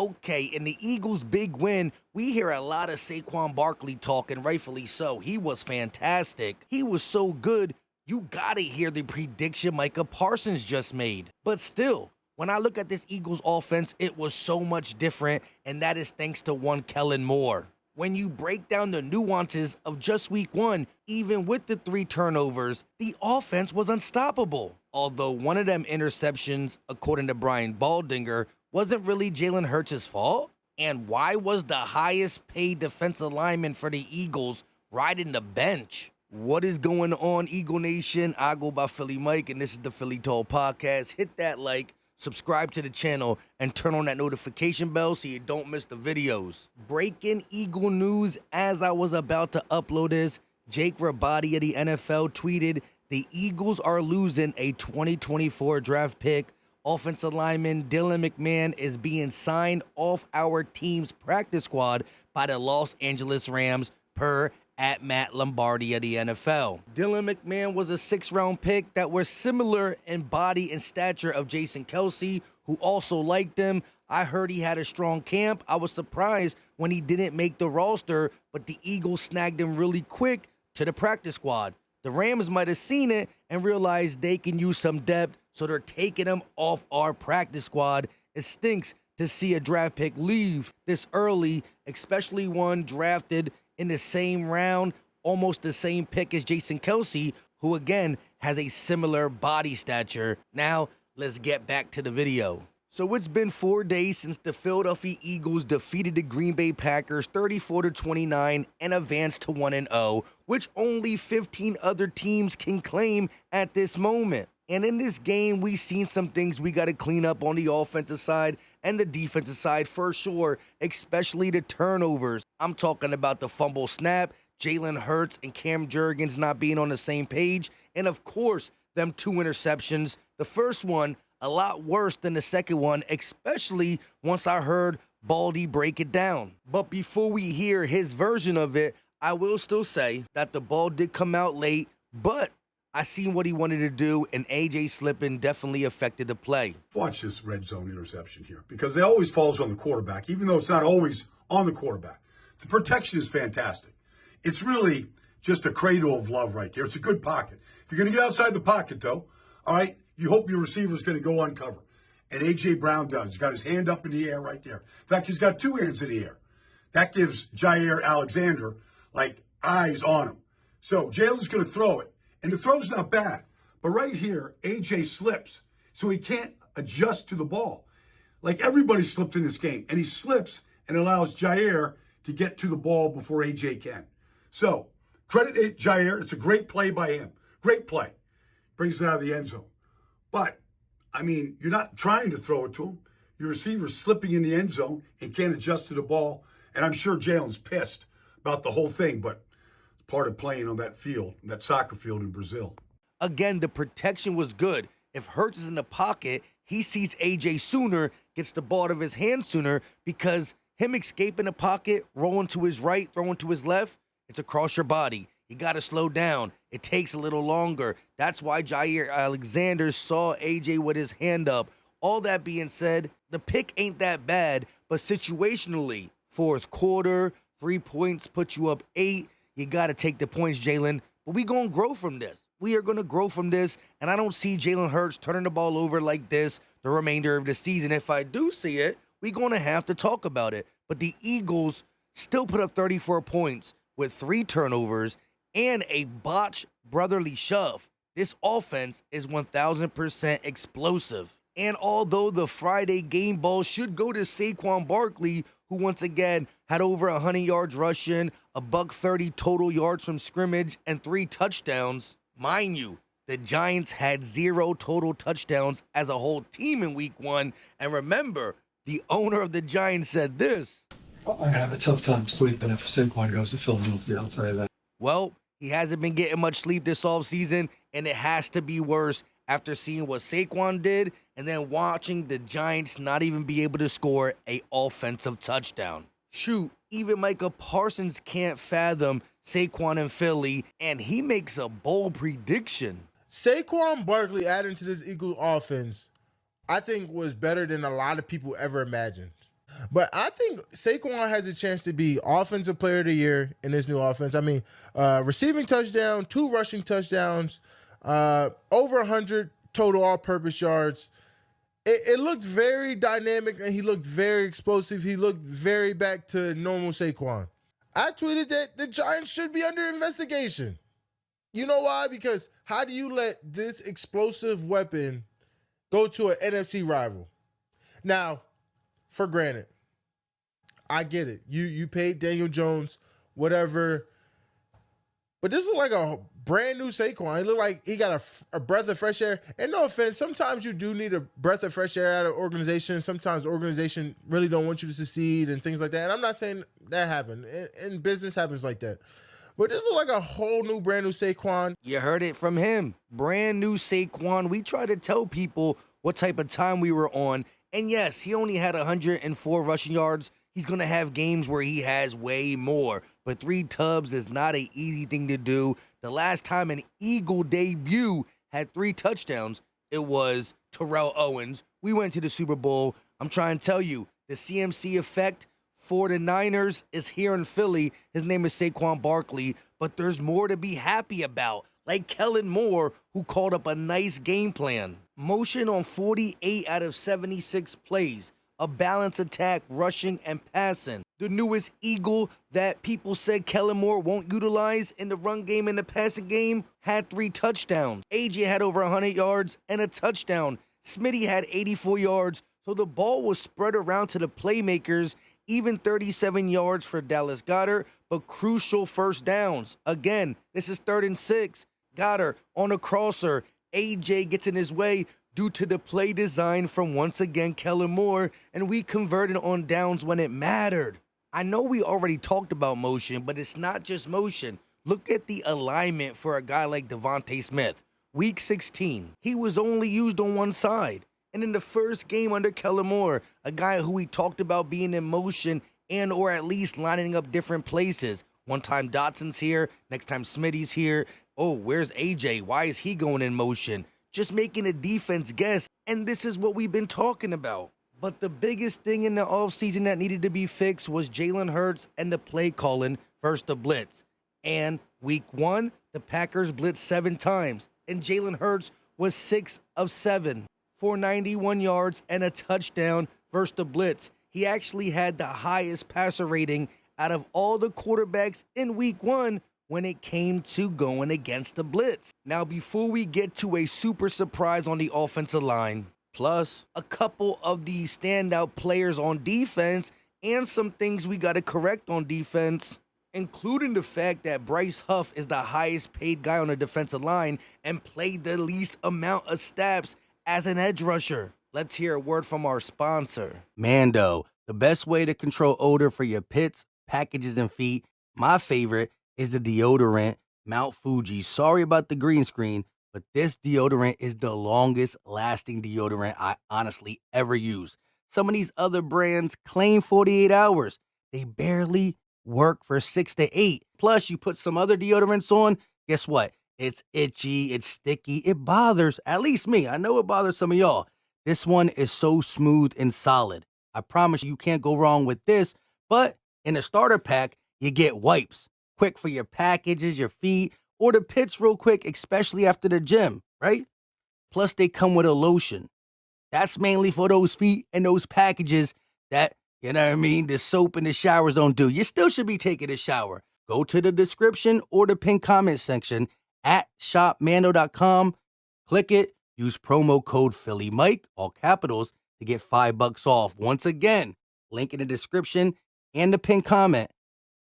Okay, in the Eagles' big win, we hear a lot of Saquon Barkley talk, and rightfully so. He was fantastic. He was so good, you gotta hear the prediction Micah Parsons just made. But still, when I look at this Eagles offense, it was so much different, and that is thanks to one Kellen Moore. When you break down the nuances of just week one, even with the 3 turnovers, the offense was unstoppable. Although one of them interceptions, according to Brian Baldinger, wasn't really Jalen Hurts' fault. And why was the highest paid defensive lineman for the Eagles riding the bench? What is going on, Eagle Nation? I go by Philly Mike, and this is the Philly Tall Podcast. Hit that like, subscribe to the channel, and turn on that notification bell so you don't miss the videos. Breaking Eagle news as I was about to upload this, Jake Rabati of the NFL tweeted, the Eagles are losing a 2024 draft pick. Offensive lineman Dylan McMahon is being signed off our team's practice squad by the Los Angeles Rams per at Matt Lombardi of the NFL. Dylan McMahon was a 6th-round pick that was similar in body and stature of Jason Kelce, who also liked him. I heard he had a strong camp. I was surprised when he didn't make the roster, but the Eagles snagged him really quick to the practice squad. The Rams might have seen it and realized they can use some depth, so they're taking him off our practice squad. It stinks to see a draft pick leave this early, especially one drafted in the same round, almost the same pick as Jason Kelce, who again has a similar body stature. Now, let's get back to the video. So it's been 4 days since the Philadelphia Eagles defeated the Green Bay Packers 34-29 and advanced to 1-0, which only 15 other teams can claim at this moment. And in this game, we've seen some things we got to clean up on the offensive side and the defensive side for sure, especially the turnovers. I'm talking about the fumble snap, Jalen Hurts and Cam Jurgens not being on the same page, and of course, them 2 interceptions. The first one, a lot worse than the second one, especially once I heard Baldy break it down. But before we hear his version of it, I will still say that the ball did come out late, but I seen what he wanted to do, and A.J. slipping definitely affected the play. Watch this red zone interception here, because it always falls on the quarterback, even though it's not always on the quarterback. The protection is fantastic. It's really just a cradle of love right there. It's a good pocket. If you're going to get outside the pocket, though, all right, you hope your receiver is going to go uncover. And A.J. Brown does. He's got his hand up in the air right there. In fact, he's got 2 hands in the air. That gives Jair Alexander, eyes on him. So Jalen's going to throw it. And the throw's not bad. But right here, A.J. slips. So he can't adjust to the ball. Everybody slipped in this game. And he slips and allows Jair to get to the ball before A.J. can. So, credit Jair. It's a great play by him. Great play. Brings it out of the end zone. But, you're not trying to throw it to him. Your receiver's slipping in the end zone and can't adjust to the ball. And I'm sure Jalen's pissed about the whole thing, but it's part of playing on that field, that soccer field in Brazil. Again, the protection was good. If Hurts is in the pocket, he sees A.J. sooner, gets the ball out of his hand sooner, because him escaping the pocket, rolling to his right, throwing to his left, it's across your body. You got to slow down. It takes a little longer. That's why Jair Alexander saw A.J. with his hand up. All that being said, the pick ain't that bad, but situationally, 4th quarter, 3 points put you up 8. You got to take the points, Jalen. But we going to grow from this. We are going to grow from this, and I don't see Jalen Hurts turning the ball over like this the remainder of the season. If I do see it, we're going to have to talk about it. But the Eagles still put up 34 points with 3 turnovers and a botched brotherly shove. This offense is 1,000% explosive. And although the Friday game ball should go to Saquon Barkley, who once again had over 100 yards rushing, a $130 total yards from scrimmage, and 3 touchdowns, mind you, the Giants had 0 total touchdowns as a whole team in week 1. And remember, the owner of the Giants said this: I'm going to have a tough time sleeping if Saquon goes to Philadelphia, I'll tell you that. Well, he hasn't been getting much sleep this offseason, and it has to be worse after seeing what Saquon did and then watching the Giants not even be able to score an offensive touchdown. Shoot, even Micah Parsons can't fathom Saquon in Philly, and he makes a bold prediction. Saquon Barkley adding to this Eagles offense, I think, was better than a lot of people ever imagined. But I think Saquon has a chance to be Offensive Player of the Year in this new offense. I mean, receiving touchdown, 2 rushing touchdowns, over 100 total all-purpose yards. It looked very dynamic, and he looked very explosive. He looked very back to normal Saquon. I tweeted that the Giants should be under investigation. You know why? Because how do you let this explosive weapon go to an NFC rival? Now, for granted, I get it. You paid Daniel Jones, whatever. But this is like a brand new Saquon. It looked like he got a breath of fresh air. And no offense, sometimes you do need a breath of fresh air out of organization. Sometimes the organization really don't want you to succeed and things like that. And I'm not saying that happened. In business happens like that. But this is like a whole new, brand new Saquon. You heard it from him. Brand new Saquon. We try to tell people what type of time we were on. And yes, he only had 104 rushing yards. He's going to have games where he has way more. But 3 tubs is not an easy thing to do. The last time an Eagle debut had 3 touchdowns, it was Terrell Owens. We went to the Super Bowl. I'm trying to tell you, the CMC effect for the Niners is here in Philly. His name is Saquon Barkley. But there's more to be happy about. Like Kellen Moore, who called up a nice game plan. Motion on 48 out of 76 plays. A balanced attack, rushing and passing. The newest Eagle that people said Kellen Moore won't utilize in the run game and the passing game had 3 touchdowns. AJ had over 100 yards and a touchdown. Smitty had 84 yards, so the ball was spread around to the playmakers, even 37 yards for Dallas Goedert, but crucial first downs. Again, this is 3rd and 6. Goedert on a crosser. AJ gets in his way due to the play design from, once again, Kellen Moore, and we converted on downs when it mattered. I know we already talked about motion, but it's not just motion. Look at the alignment for a guy like Devontae Smith. Week 16, he was only used on one side. And in the first game under Kellen Moore, a guy who we talked about being in motion and or at least lining up different places. One time Dotson's here, next time Smitty's here. Oh, where's AJ? Why is he going in motion? Just making a defense guess, and this is what we've been talking about. But the biggest thing in the offseason that needed to be fixed was Jalen Hurts and the play calling versus the blitz. And week 1, the Packers blitzed 7 times, and Jalen Hurts was 6 of 7 for 91 yards and a touchdown versus the blitz. He actually had the highest passer rating out of all the quarterbacks in week 1 when it came to going against the blitz. Now, before we get to a super surprise on the offensive line, plus a couple of the standout players on defense and some things we got to correct on defense, including the fact that Bryce Huff is the highest paid guy on the defensive line and played the least amount of snaps as an edge rusher. Let's hear a word from our sponsor. Mando, the best way to control odor for your pits, packages, and feet. My favorite is the deodorant Mount Fuji. Sorry about the green screen, but this deodorant is the longest lasting deodorant I honestly ever use. Some of these other brands claim 48 hours. They barely work for 6 to 8. Plus, you put some other deodorants on, guess what? It's itchy, it's sticky, it bothers, at least me. I know it bothers some of y'all. This one is so smooth and solid. I promise you can't go wrong with this, but in a starter pack, you get wipes. Quick for your packages, your feet, or the pits real quick, especially after the gym, right? Plus, they come with a lotion. That's mainly for those feet and those packages that, you know what I mean, the soap and the showers don't do. You still should be taking a shower. Go to the description or the pinned comment section at shopmando.com. Click it. Use promo code PhillyMike, all capitals, to get $5 off. Once again, link in the description and the pinned comment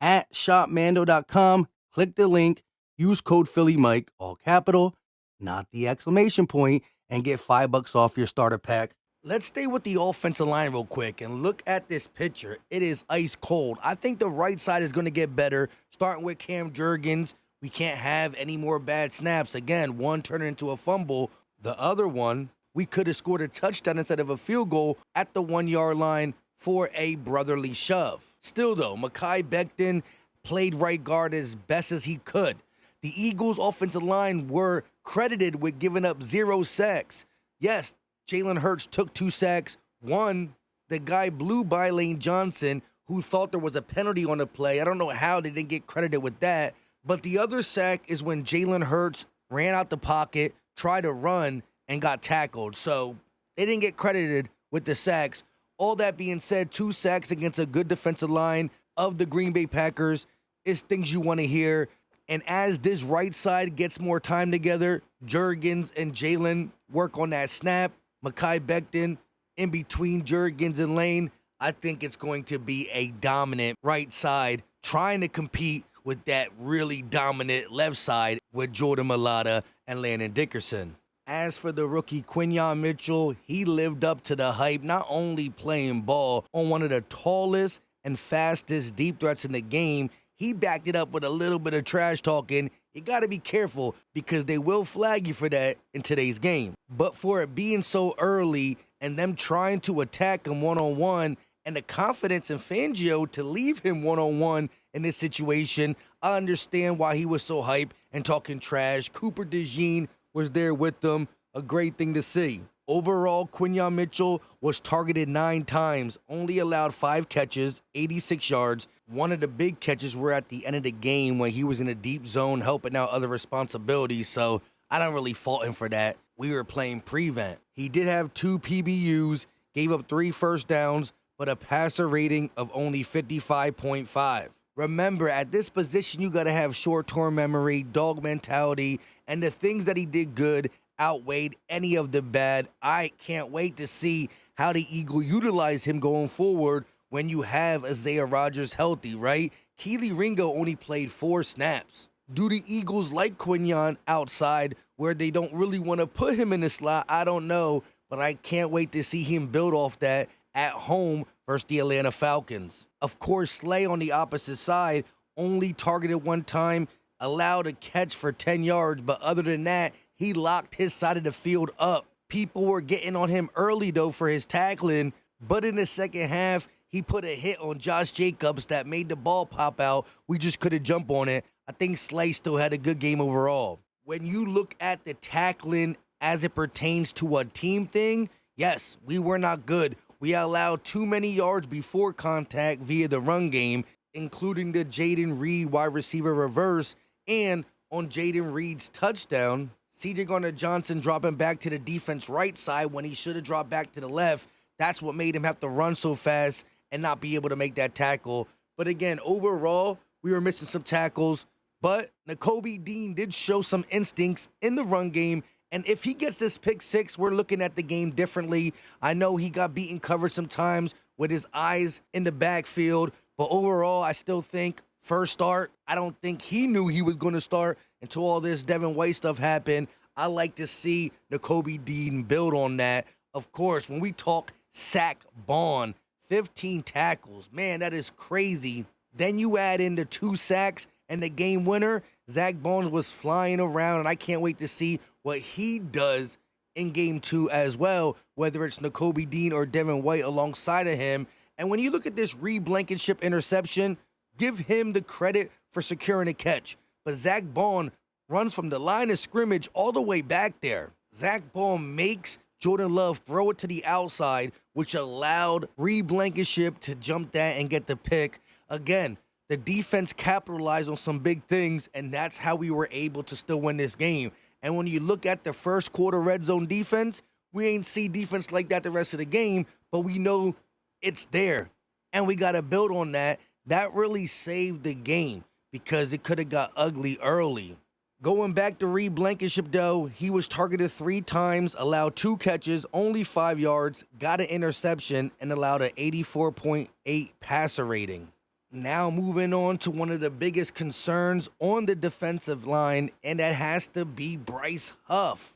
at shopmando.com. Click the link. Use code PhillyMike, all capital, not the exclamation point, and get $5 off your starter pack. Let's stay with the offensive line real quick and look at this picture. It is ice cold. I think the right side is going to get better, starting with Cam Jurgens. We can't have any more bad snaps. Again, one turned into a fumble. The other one, we could have scored a touchdown instead of a field goal at the 1-yard line for a brotherly shove. Still, though, Mekhi Becton played right guard as best as he could. The Eagles' offensive line were credited with giving up 0 sacks. Yes, Jalen Hurts took 2 sacks. One The guy blew by Lane Johnson, who thought there was a penalty on the play. I don't know how they didn't get credited with that. But the other sack is when Jalen Hurts ran out the pocket, tried to run, and got tackled. So they didn't get credited with the sacks. All that being said, 2 sacks against a good defensive line of the Green Bay Packers is things you want to hear. And as this right side gets more time together, Jurgens and Jalen work on that snap. Mekhi Becton in between Jurgens and Lane. I think it's going to be a dominant right side trying to compete with that really dominant left side with Jordan Mailata and Landon Dickerson. As for the rookie Quinyon Mitchell, he lived up to the hype, not only playing ball on one of the tallest and fastest deep threats in the game, he backed it up with a little bit of trash talking. You got to be careful because they will flag you for that in today's game. But for it being so early and them trying to attack him one-on-one and the confidence in Fangio to leave him one-on-one in this situation, I understand why he was so hyped and talking trash. Cooper DeJean was there with them. A great thing to see. Overall, Quinyon Mitchell was targeted 9 times, only allowed 5 catches, 86 yards. One of the big catches were at the end of the game when he was in a deep zone helping out other responsibilities, so I don't really fault him for that. We were playing prevent. He did have 2 PBUs, gave up 3 first downs, but a passer rating of only 55.5. Remember, at this position, you got to have short-term memory, dog mentality, and the things that he did good outweighed any of the bad. I can't wait to see how the Eagles utilize him going forward when you have Isaiah Rodgers healthy, right? Keely Ringo only played 4 snaps. Do the Eagles like Quinyon outside where they don't really want to put him in the slot? I don't know, but I can't wait to see him build off that at home versus the Atlanta Falcons. Of course, Slay on the opposite side only targeted 1 time, allowed a catch for 10 yards, but other than that, he locked his side of the field up. People were getting on him early, though, for his tackling, but in the second half, he put a hit on Josh Jacobs that made the ball pop out. We just couldn't jump on it. I think Slay still had a good game overall. When you look at the tackling as it pertains to a team thing, yes, we were not good. We allowed too many yards before contact via the run game, including the Jaden Reed wide receiver reverse, and on Jaden Reed's touchdown, C.J. Gardner-Johnson dropping back to the defense right side when he should have dropped back to the left. That's what made him have to run so fast and not be able to make that tackle. But again, overall, we were missing some tackles. But Nakobe Dean did show some instincts in the run game. And if he gets this pick 6, we're looking at the game differently. I know he got beaten covered sometimes with his eyes in the backfield. But overall, I still think first start, I don't think he knew he was going to start until all this Devin White stuff happened. I like to see Nakobe Dean build on that. Of course, when we talk sack Baum, 15 tackles, man, that is crazy. Then you add in the 2 sacks and the game winner. Zach Baum was flying around, and I can't wait to see what he does in game 2 as well, whether it's Nakobe Dean or Devin White alongside of him. And when you look at this Reed Blankenship interception, give him the credit for securing a catch. But Zach Baum runs from the line of scrimmage all the way back there. Zach Baum makes Jordan Love throw it to the outside, which allowed Reed Blankenship to jump that and get the pick. Again, the defense capitalized on some big things, and that's how we were able to still win this game. And when you look at the first quarter red zone defense, we ain't see defense like that the rest of the game, but we know it's there. And we got to build on that. That really saved the game because it could have got ugly early. Going back to Reed Blankenship, though, he was targeted 3 times, allowed 2 catches, only 5 yards, got an interception, and allowed an 84.8 passer rating. Now moving on to one of the biggest concerns on the defensive line, and that has to be Bryce Huff.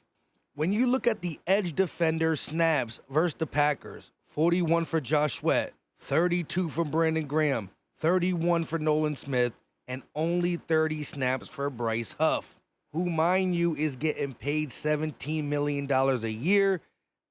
When you look at the edge defender snaps versus the Packers, 41 for Josh Sweat, 32 for Brandon Graham, 31 for Nolan Smith, and only 30 snaps for Bryce Huff, who, mind you, is getting paid $17 million a year,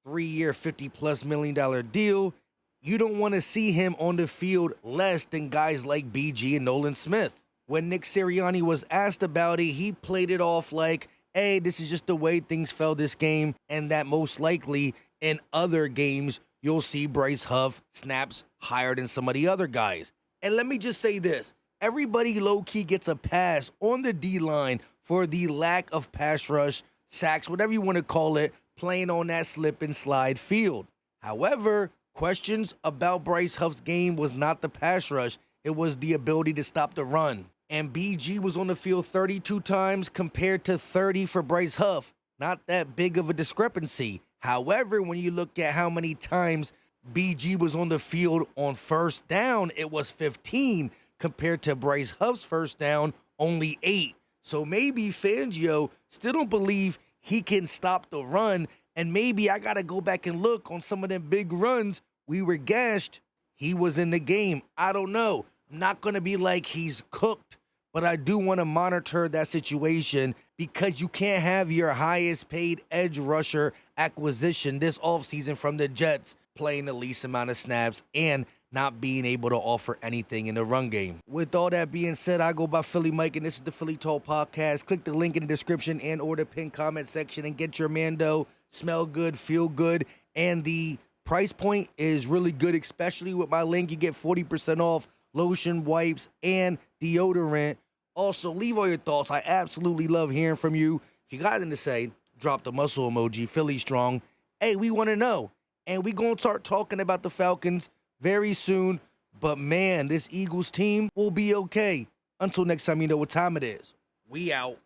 3-year, $50+ million deal. You don't want to see him on the field less than guys like BG and Nolan Smith. When Nick Sirianni was asked about it, he played it off like, hey, this is just the way things fell this game, and that most likely in other games you'll see Bryce Huff snaps higher than some of the other guys. And let me just say this. Everybody low-key gets a pass on the D-line for the lack of pass rush, sacks, whatever you want to call it, playing on that slip and slide field. However, questions about Bryce Huff's game was not the pass rush. It was the ability to stop the run. And BG was on the field 32 times compared to 30 for Bryce Huff. Not that big of a discrepancy. However, when you look at how many times BG was on the field on first down, it was 15 compared to Bryce Huff's first down, only 8. So maybe Fangio still don't believe he can stop the run, and maybe I got to go back and look on some of them big runs. We were gashed. He was in the game. I don't know. I'm not going to be like he's cooked, but I do want to monitor that situation because you can't have your highest paid edge rusher acquisition this offseason from the Jets playing the least amount of snaps and not being able to offer anything in the run game. With all that being said, I go by Philly Mike, and this is the Philly Talk Podcast. Click the link in the description and or the pinned comment section and get your Mando. Smell good, feel good, and the price point is really good, especially with my link. You get 40% off lotion, wipes, and deodorant. Also, leave all your thoughts. I absolutely love hearing from you. If you got anything to say, drop the muscle emoji, Philly strong. Hey, we want to know. And we going to start talking about the Falcons very soon. But, man, this Eagles team will be okay. Until next time, you know what time it is. We out.